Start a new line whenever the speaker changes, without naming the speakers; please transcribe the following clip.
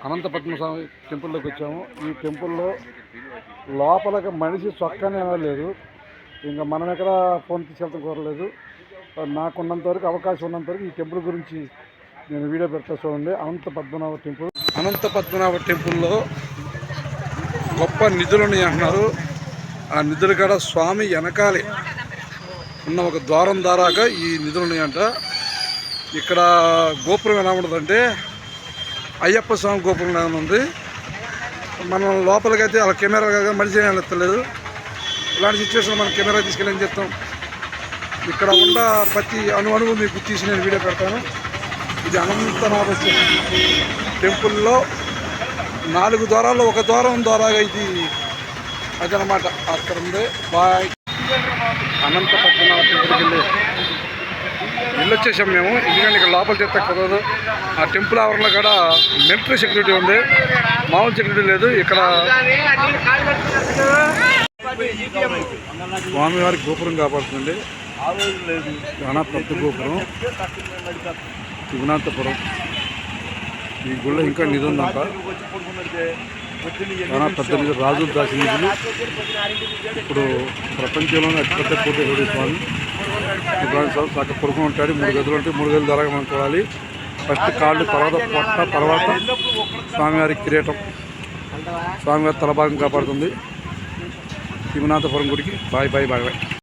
అనంతపద్మస్వామి టెంపుల్లోకి వచ్చాము. ఈ టెంపుల్లో లోపలికి మనిషి చొక్కానే లేదు. ఇంకా మనం ఎక్కడ ఫోన్ తీసుకెళ్తాం కోరలేదు. నాకున్నంత వరకు అవకాశం ఉన్నంత వరకు ఈ టెంపుల్ గురించి నేను వీడియో పెడతా చూడండి. అనంత పద్మనాభ టెంపుల్లో గొప్ప నిధులు ఉన్నాయి అంటున్నారు. ఆ నిధులు కాడ స్వామి వెనకాలే ఉన్న ఒక ద్వారం ద్వారాగా ఈ నిధులు ఉన్నాయంట. ఇక్కడ గోపురం ఎలా ఉండదంటే అయ్యప్ప స్వామి గోపురం ఎలా ఉంది. మనం లోపలికైతే అలా కెమెరా మనిషి వెళ్ళలేదు. ఇలాంటి సిచ్యువేషన్ మనం కెమెరా తీసుకెళ్ళని చెప్తాం. ఇక్కడ ఉన్న ప్రతి అణువు మీకు తీసి నేను వీడియో పెడతాను. ఇది అనంతనాథ టెంపుల్లో 4 ద్వారాల్లో ఒక ద్వారం ద్వారాగా ఇది అదనమాట. అక్కడ ఉంది బాయ్. అనంత పద్మనాభ టెంపుల్కి వెళ్ళి వచ్చేసాం మేము. ఎందుకంటే ఇక్కడ లోపల చెప్తే కుదరదు. ఆ టెంపుల్ ఆవరణలో కూడా మిలిటరీ సెక్యూరిటీ ఉంది, మామూలు సెక్యూరిటీ లేదు. ఇక్కడ స్వామివారి గోపురం కాపాడుతుంది. చాలా పెద్ద గోపురం శివనాథపురం. ఈ గుళ్ళో ఇంకా నిధి ఉందంట. చాలా పెద్ద నిధి, రాజులు దాచిన నిధులు. ఇప్పుడు ప్రపంచంలోనే అతిపెద్ద కోటేశ్వర స్వామి ఇబ్రాహిం సార్ చక్క కొడుకుని ఉంటాడు. 3 గదులు ఉంటాయి. 3 గదుల ద్వారా మనం చూడాలి. ఫస్ట్ కాళ్ళు, తర్వాత పొట్ట, తర్వాత స్వామివారి కిరీటం. స్వామివారి తలభాగం కాపాడుతుంది. శివనాథపురం గుడికి బాయ్ బాయ్ బాయ్ బాయ్.